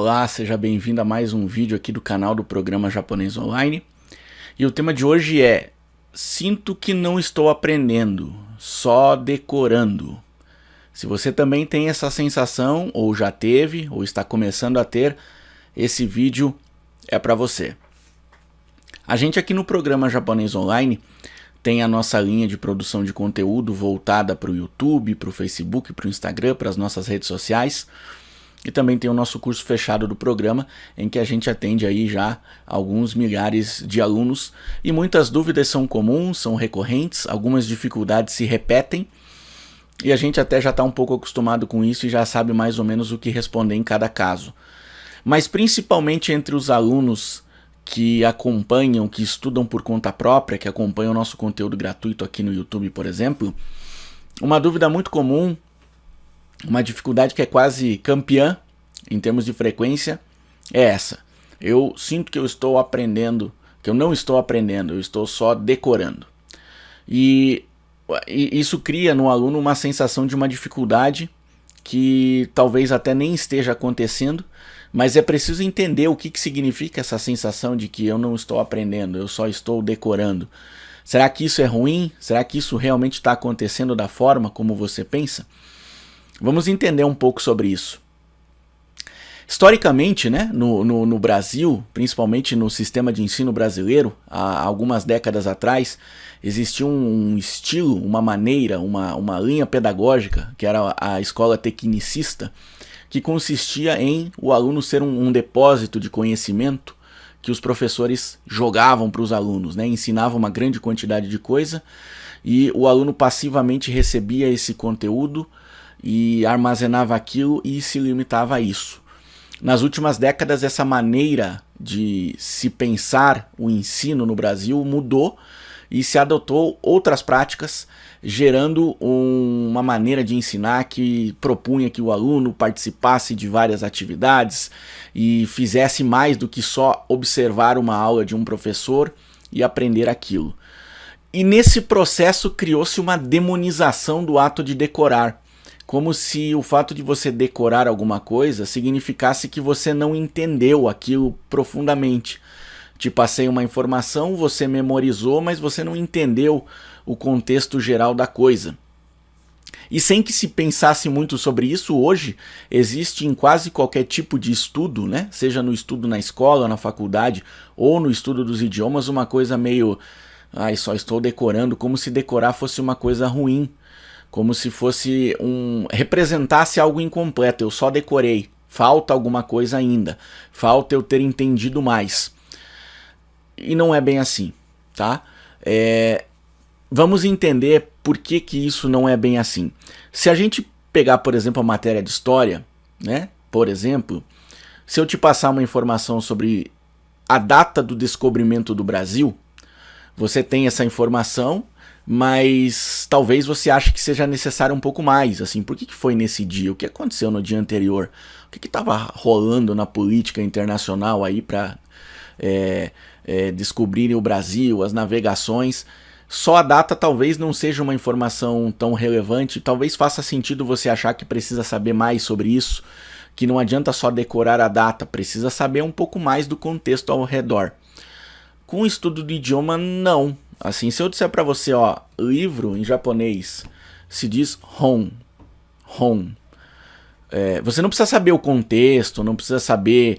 Olá, seja bem-vindo a mais um vídeo aqui do canal do programa Japonês Online. E o tema de hoje é: sinto que não estou aprendendo, só decorando. Se você também tem essa sensação, ou já teve, ou está começando a ter, esse vídeo é para você. A gente aqui no programa Japonês Online tem a nossa linha de produção de conteúdo voltada para o YouTube, para o Facebook, para o Instagram, para as nossas redes sociais. E também tem o nosso curso fechado do programa, em que a gente atende aí já alguns milhares de alunos. E muitas dúvidas são comuns, são recorrentes, algumas dificuldades se repetem. E a gente até já está um pouco acostumado com isso e já sabe mais ou menos o que responder em cada caso. Mas principalmente entre os alunos que acompanham, que estudam por conta própria, que acompanham o nosso conteúdo gratuito aqui no YouTube, por exemplo, uma dúvida muito comum, uma dificuldade que é quase campeã em termos de frequência, é essa. Eu sinto que eu estou aprendendo, que eu não estou aprendendo, eu estou só decorando. E isso cria no aluno uma sensação de uma dificuldade que talvez até nem esteja acontecendo, mas é preciso entender o que significa essa sensação de que eu não estou aprendendo, eu só estou decorando. Será que isso é ruim? Será que isso realmente está acontecendo da forma como você pensa? Vamos entender um pouco sobre isso. Historicamente, né, no Brasil, principalmente no sistema de ensino brasileiro, há algumas décadas atrás, existia um estilo, uma maneira, uma linha pedagógica, que era a escola tecnicista, que consistia em o aluno ser um depósito de conhecimento que os professores jogavam para os alunos, né, ensinavam uma grande quantidade de coisa e o aluno passivamente recebia esse conteúdo e armazenava aquilo e se limitava a isso. Nas últimas décadas, essa maneira de se pensar o ensino no Brasil mudou e se adotou outras práticas, gerando uma maneira de ensinar que propunha que o aluno participasse de várias atividades e fizesse mais do que só observar uma aula de um professor e aprender aquilo. E nesse processo criou-se uma demonização do ato de decorar, como se o fato de você decorar alguma coisa significasse que você não entendeu aquilo profundamente. Te passei uma informação, você memorizou, mas você não entendeu o contexto geral da coisa. E sem que se pensasse muito sobre isso, hoje existe em quase qualquer tipo de estudo, né? Seja no estudo na escola, na faculdade, ou no estudo dos idiomas, uma coisa meio... só estou decorando, como se decorar fosse uma coisa ruim. Como se fosse representasse algo incompleto, eu só decorei, falta alguma coisa ainda, falta eu ter entendido mais. E não é bem assim, tá? Vamos entender por que isso não é bem assim. Se a gente pegar, por exemplo, a matéria de história, né? Por exemplo, se eu te passar uma informação sobre a data do descobrimento do Brasil, você tem essa informação, mas talvez você ache que seja necessário um pouco mais, assim, por que foi nesse dia? O que aconteceu no dia anterior? O que estava rolando na política internacional aí para descobrirem o Brasil, as navegações? Só a data talvez não seja uma informação tão relevante, talvez faça sentido você achar que precisa saber mais sobre isso, que não adianta só decorar a data, precisa saber um pouco mais do contexto ao redor. Com o estudo do idioma, não. Assim, se eu disser para você, ó, livro em japonês se diz hon, hon. Você não precisa saber o contexto, não precisa saber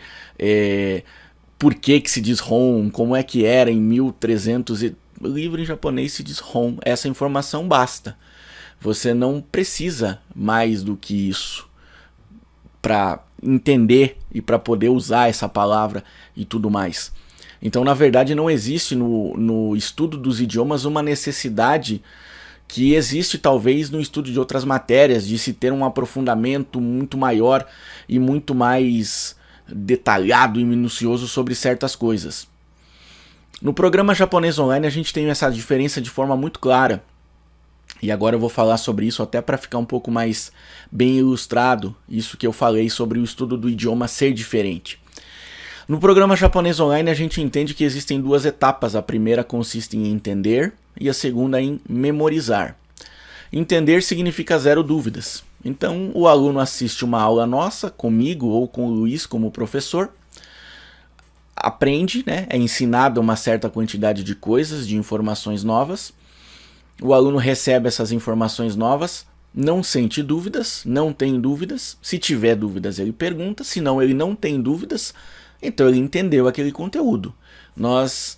por que se diz hon, como é que era em 1300 e... Livro em japonês se diz hon, essa informação basta. Você não precisa mais do que isso para entender e para poder usar essa palavra e tudo mais. Então, na verdade, não existe no estudo dos idiomas uma necessidade que existe talvez no estudo de outras matérias, de se ter um aprofundamento muito maior e muito mais detalhado e minucioso sobre certas coisas. No programa Japonês Online a gente tem essa diferença de forma muito clara. E agora eu vou falar sobre isso até para ficar um pouco mais bem ilustrado, isso que eu falei sobre o estudo do idioma ser diferente. No programa Japonês Online a gente entende que existem duas etapas. A primeira consiste em entender e a segunda em memorizar. Entender significa zero dúvidas. Então o aluno assiste uma aula nossa, comigo ou com o Luiz como professor, aprende, né? É ensinado uma certa quantidade de coisas, de informações novas. O aluno recebe essas informações novas, não sente dúvidas, não tem dúvidas. Se tiver dúvidas, ele pergunta. Se não, ele não tem dúvidas, então ele entendeu aquele conteúdo. Nós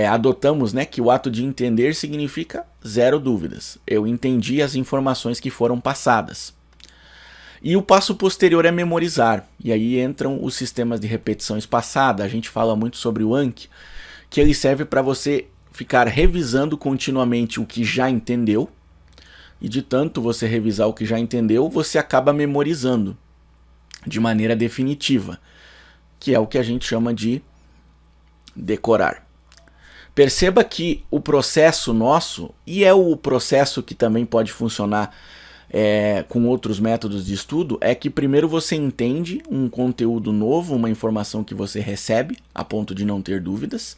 adotamos, né, que o ato de entender significa zero dúvidas. Eu entendi as informações que foram passadas. E o passo posterior é memorizar. E aí entram os sistemas de repetição espaçada. A gente fala muito sobre o Anki, que ele serve para você ficar revisando continuamente o que já entendeu. E de tanto você revisar o que já entendeu, você acaba memorizando de maneira definitiva, que é o que a gente chama de decorar. Perceba que o processo nosso, e é o processo que também pode funcionar com outros métodos de estudo, é que primeiro você entende um conteúdo novo, uma informação que você recebe, a ponto de não ter dúvidas,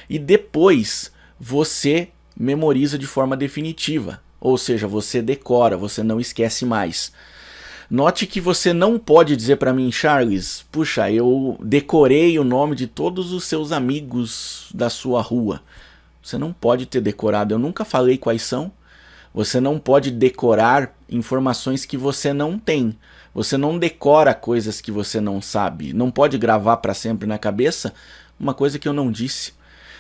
e depois você memoriza de forma definitiva, ou seja, você decora, você não esquece mais. Note que você não pode dizer para mim, Charles, puxa, eu decorei o nome de todos os seus amigos da sua rua. Você não pode ter decorado, eu nunca falei quais são. Você não pode decorar informações que você não tem. Você não decora coisas que você não sabe. Não pode gravar para sempre na cabeça uma coisa que eu não disse.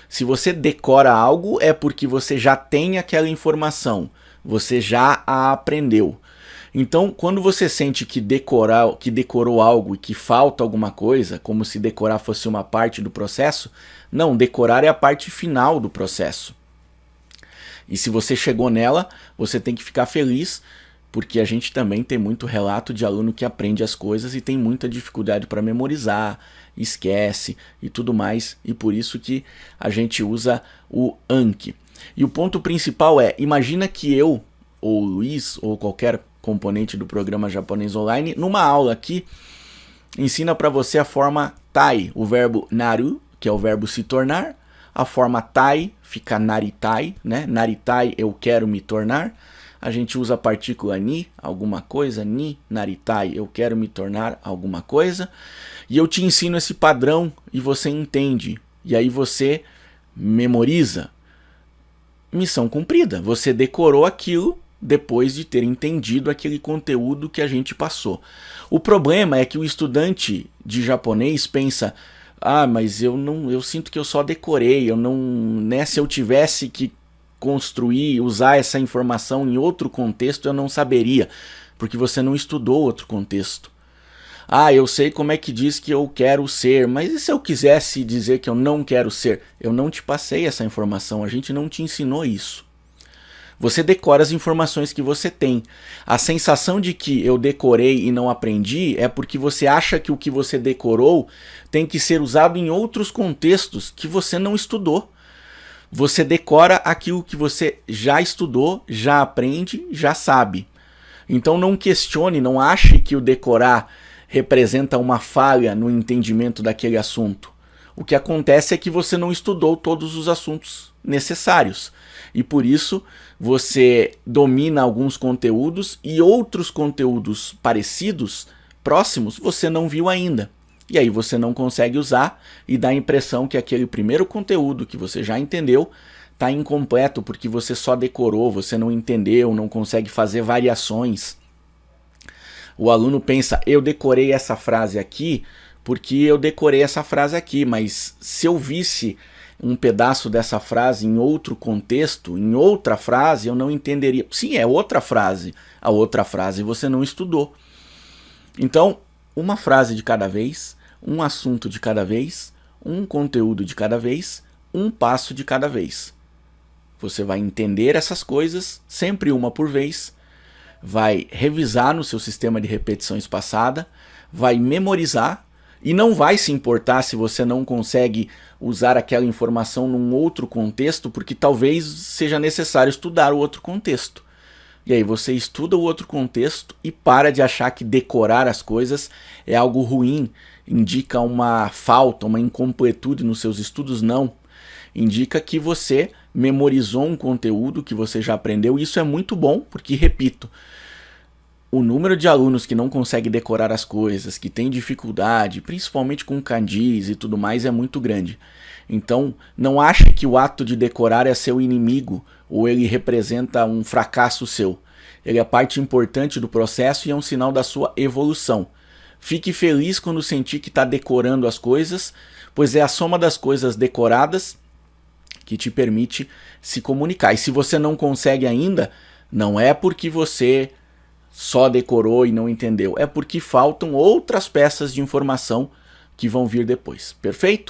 Se você decora algo, é porque você já tem aquela informação. Você já a aprendeu. Então, quando você sente que decorou algo e que falta alguma coisa, como se decorar fosse uma parte do processo, não, decorar é a parte final do processo. E se você chegou nela, você tem que ficar feliz, porque a gente também tem muito relato de aluno que aprende as coisas e tem muita dificuldade para memorizar, esquece e tudo mais, e por isso que a gente usa o Anki. E o ponto principal é, imagina que eu, ou o Luiz, ou qualquer componente do programa Japonês Online, numa aula aqui, ensina para você a forma tai, o verbo naru, que é o verbo se tornar. A forma tai fica naritai, né? Naritai, eu quero me tornar. A gente usa a partícula ni, alguma coisa, ni, naritai, eu quero me tornar alguma coisa. E eu te ensino esse padrão e você entende. E aí você memoriza. Missão cumprida. Você decorou aquilo depois de ter entendido aquele conteúdo que a gente passou. O problema é que o estudante de japonês pensa, mas eu sinto que eu só decorei, se eu tivesse que construir, usar essa informação em outro contexto, eu não saberia, porque você não estudou outro contexto. Eu sei como é que diz que eu quero ser, mas e se eu quisesse dizer que eu não quero ser? Eu não te passei essa informação, a gente não te ensinou isso. Você decora as informações que você tem. A sensação de que eu decorei e não aprendi é porque você acha que o que você decorou tem que ser usado em outros contextos que você não estudou. Você decora aquilo que você já estudou, já aprende, já sabe. Então não questione, não ache que o decorar representa uma falha no entendimento daquele assunto. O que acontece é que você não estudou todos os assuntos necessários. E por isso você domina alguns conteúdos e outros conteúdos parecidos, próximos, você não viu ainda. E aí você não consegue usar e dá a impressão que aquele primeiro conteúdo que você já entendeu está incompleto porque você só decorou, você não entendeu, não consegue fazer variações. O aluno pensa, eu decorei essa frase aqui porque eu decorei essa frase aqui, mas se eu visse um pedaço dessa frase em outro contexto, em outra frase, eu não entenderia. Sim, é outra frase. A outra frase você não estudou. Então, uma frase de cada vez, um assunto de cada vez, um conteúdo de cada vez, um passo de cada vez. Você vai entender essas coisas, sempre uma por vez, vai revisar no seu sistema de repetição espaçada, vai memorizar e não vai se importar se você não consegue usar aquela informação num outro contexto, porque talvez seja necessário estudar o outro contexto. E aí você estuda o outro contexto e para de achar que decorar as coisas é algo ruim, indica uma falta, uma incompletude nos seus estudos, não. Indica que você memorizou um conteúdo que você já aprendeu. Isso é muito bom, porque, repito, o número de alunos que não consegue decorar as coisas, que tem dificuldade, principalmente com kanjis e tudo mais, é muito grande. Então, não ache que o ato de decorar é seu inimigo ou ele representa um fracasso seu. Ele é parte importante do processo e é um sinal da sua evolução. Fique feliz quando sentir que está decorando as coisas, pois é a soma das coisas decoradas que te permite se comunicar. E se você não consegue ainda, não é porque você só decorou e não entendeu, é porque faltam outras peças de informação que vão vir depois. Perfeito?